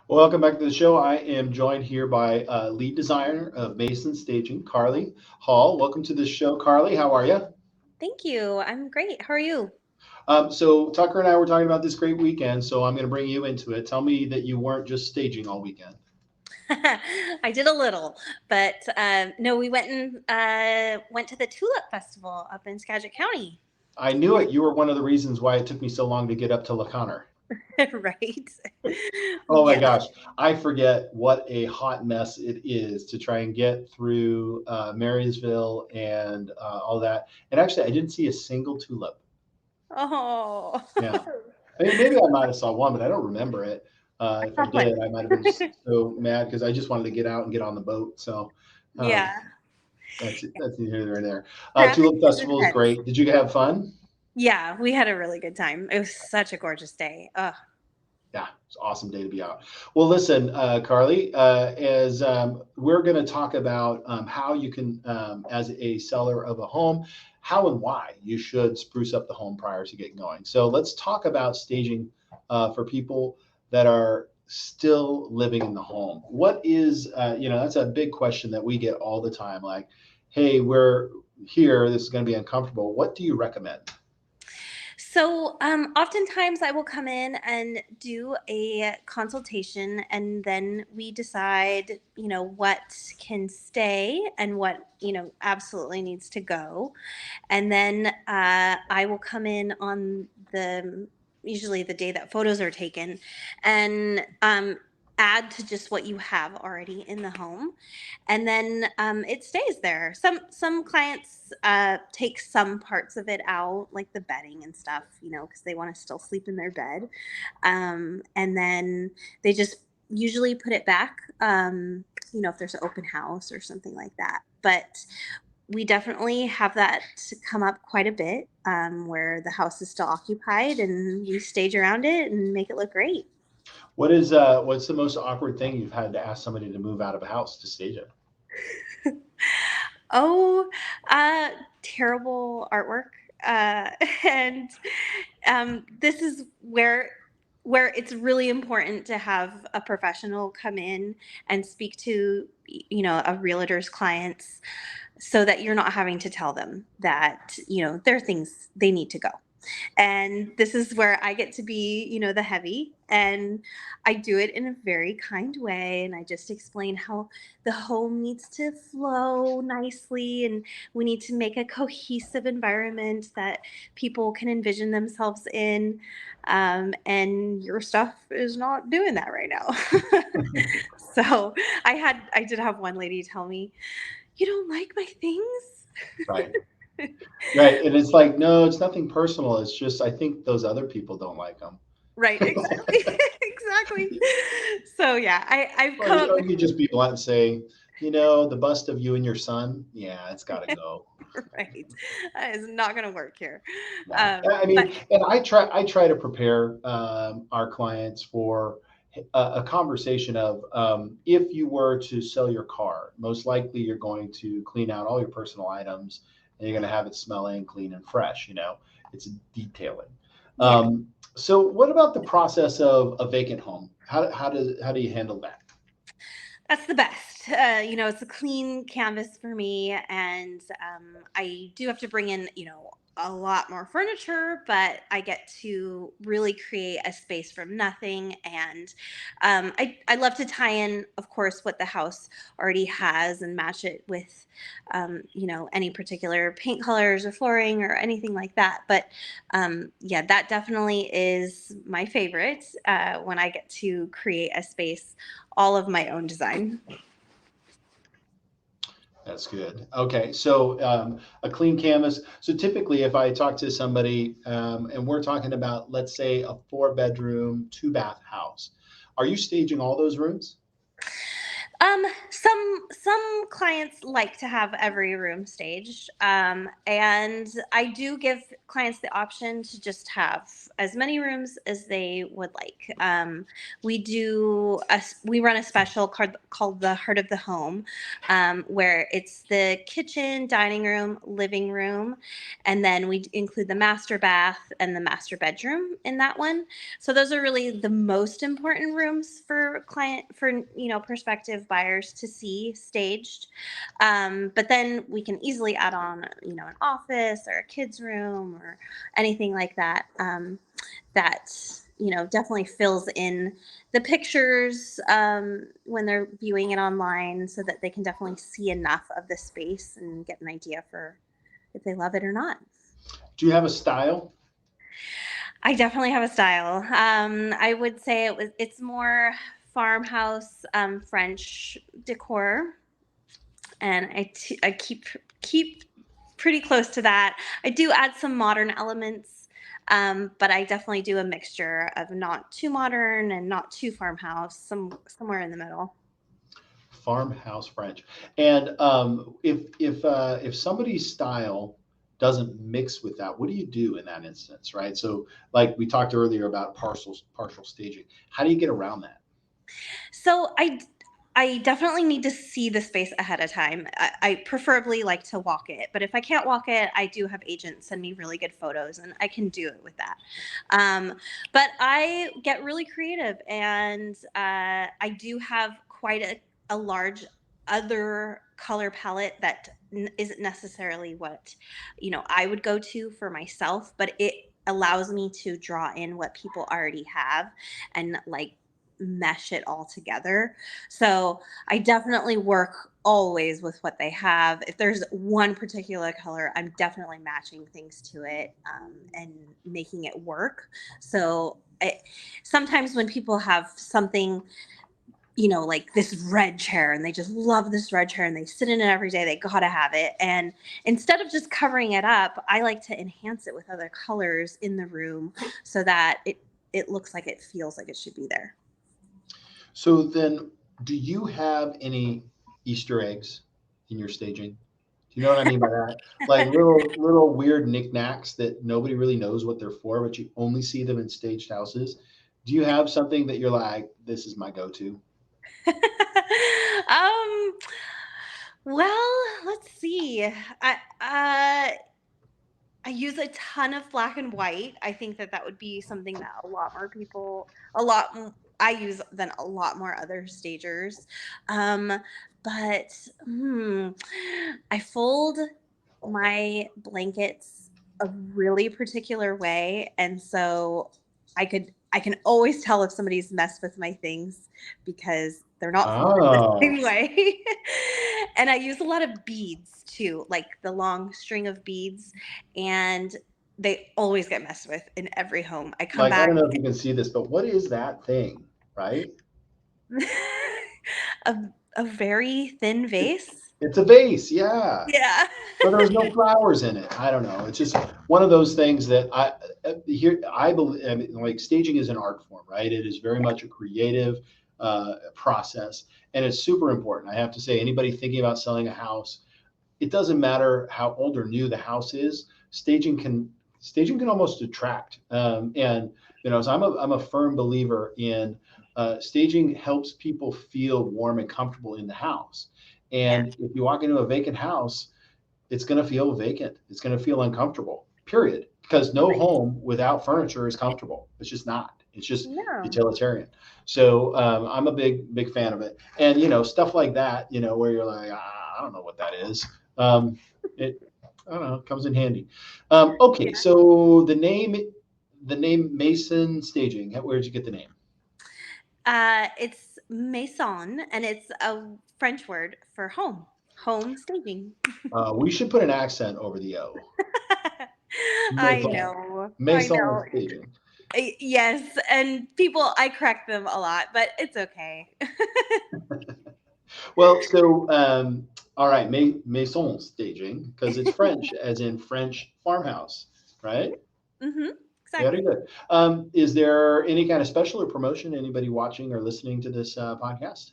Welcome back to the show. I am joined here by lead designer of Maison Staging, Carly Hall. Welcome to the show, Carly. How are you? Thank you. I'm great. How are you? So Tucker and I were talking about this great weekend, so I'm going to bring you into it. Tell me that you weren't just staging all weekend. I did a little, but no, we went to the Tulip Festival up in Skagit County. I knew it. You were one of the reasons why it took me so long to get up to LaConner. Right? Oh my Yeah. gosh, I forget what a hot mess it is to try and get through Marysville and all that. And actually, I didn't see a single tulip. Oh, Yeah. I mean, maybe I might have saw one, but I don't remember it. If I saw did, I plenty. might have been just so mad because I just wanted to get out and get on the boat. So um, Yeah. that's neither here nor there. Traffic Tulip is Festival is intense. great. Did you have fun? Yeah, we had a really good time. It was such a gorgeous day. Oh, Yeah, it's an awesome day to be out. Well, listen, Carly, as we're going to talk about how you can, as a seller of a home, how and why you should spruce up the home prior to getting going. So let's talk about staging for people that are still living in the home. What is, that's a big question that we get all the time. Like, hey, we're here. This is going to be uncomfortable. What do you recommend? so, oftentimes I will come in and do a consultation, and then we decide, what can stay and what, absolutely needs to go. And then I will come in on usually the day that photos are taken, and add to just what you have already in the home, and then it stays there. Some clients take some parts of it out, like the bedding and stuff, because they want to still sleep in their bed, and then they just usually put it back, if there's an open house or something like that. But we definitely have that come up quite a bit, where the house is still occupied and we stage around it and make it look great. What's the most awkward thing you've had to ask somebody to move out of a house to stage it? Oh, uh, terrible artwork. Uh, and this is where it's really important to have a professional come in and speak to, a realtor's clients, so that you're not having to tell them that, there are things they need to go. And this is where I get to be, the heavy. And I do it in a very kind way. And I just explain how the home needs to flow nicely. And we need to make a cohesive environment that people can envision themselves in. And your stuff is not doing that right now. So I did have one lady tell me, "You don't like my things?" Right. Right. And it's like, no, it's nothing personal. It's just, I think those other people don't like them. Right, exactly. Exactly. So yeah, I've Or, come up or with you just be blunt and say, the bust of you and your son, yeah, it's got to go. right. That is not going to work here. No, I But mean, and I try to prepare our clients for a conversation of if you were to sell your car, most likely you're going to clean out all your personal items and you're going to have it smelling clean and fresh. It's detailing. yeah, So, what about the process of a vacant home? How do you handle that? that's the best. It's a clean canvas for me, and I do have to bring in, a lot more furniture, but I get to really create a space from nothing. And I love to tie in, of course, what the house already has and match it with, any particular paint colors or flooring or anything like that. But yeah, that definitely is my favorite, when I get to create a space all of my own design. That's good. Okay, so a clean canvas. So typically, if I talk to somebody and we're talking about, let's say, a four-bedroom, two-bath house, are you staging all those rooms? Some clients like to have every room staged, and I do give clients the option to just have as many rooms as they would like. We run a special called the Heart of the Home, where it's the kitchen, dining room, living room, and then we include the master bath and the master bedroom in that one. So those are really the most important rooms for prospective buyers to see staged. But then we can easily add on an office or a kids room or anything like that, that definitely fills in the pictures when they're viewing it online, so that they can definitely see enough of the space and get an idea for if they love it or not. Do you have a style? I definitely have a style. I would say it's more farmhouse, French decor, and I keep pretty close to that. I do add some modern elements, but I definitely do a mixture of not too modern and not too farmhouse, somewhere in the middle. Farmhouse French. And if somebody's style doesn't mix with that, what do you do in that instance, right? So, like we talked earlier about partial staging. How do you get around that? So I definitely need to see the space ahead of time. I preferably like to walk it, but if I can't walk it, I do have agents send me really good photos, and I can do it with that. But I get really creative, and I do have quite a large other color palette that isn't necessarily what I would go to for myself, but it allows me to draw in what people already have and like mesh it all together. So I definitely work always with what they have. If there's one particular color, I'm definitely matching things to it, and making it work. So sometimes when people have something, like this red chair, and they just love this red chair and they sit in it every day, they gotta have it. And instead of just covering it up, I like to enhance it with other colors in the room so that it looks like it feels like it should be there. So then, do you have any Easter eggs in your staging? Do you know what I mean by that? Like little weird knickknacks that nobody really knows what they're for, but you only see them in staged houses. Do you have something that you're like, this is my go-to? um well, let's see. I use a ton of black and white. I think that would be something that a lot more people, I use than a lot more other stagers. Um, but hmm, I fold my blankets a really particular way, and so I can always tell if somebody's messed with my things because they're not folded the Oh, same way. And I use a lot of beads too, like the long string of beads, and they always get messed with in every home. I come like I back. don't know if you can see this, but what is that thing, right? a, a very thin It, vase. it's a vase, yeah. Yeah. But there was no flowers in it. I don't know. It's just one of those things that here I believe. I mean, like staging is an art form, right? It is very much a creative process, and it's super important. I have to say, anybody thinking about selling a house, it doesn't matter how old or new the house is. Staging can almost detract. And so I'm a firm believer in staging helps people feel warm and comfortable in the house. Yeah. And if you walk into a vacant house, it's going to feel vacant. It's going to feel uncomfortable, period. Because no Right. home without furniture is comfortable. It's just not. It's just No. utilitarian. So I'm a big fan of it. And stuff like that, where you're like, I don't know what that is. It I don't know. It comes in handy. Okay, Yeah. so the name Mason Staging. Where did you get the name? It's maison, and it's a French word for home staging. We should put an accent over the O. I Maison. know. I Maison know. Staging. Yes, and I correct them a lot, but it's okay. Well, so all right, Maison Staging because it's French, as in French farmhouse, right? Hmm. Very Exactly. good. Is there any kind of special or promotion? Anybody watching or listening to this podcast?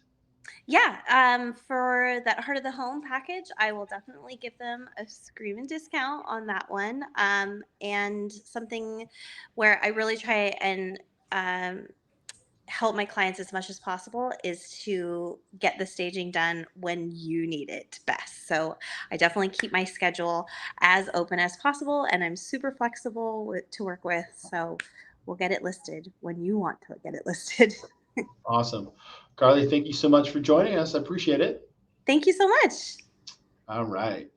Yeah, for that heart of the home package, I will definitely give them a screaming discount on that one. And something where I really try and um, help my clients as much as possible is to get the staging done when you need it best. So I definitely keep my schedule as open as possible, and I'm super flexible to work with. So we'll get it listed when you want to get it listed. Awesome. Carly, thank you so much for joining us. I appreciate it. Thank you so much. All right.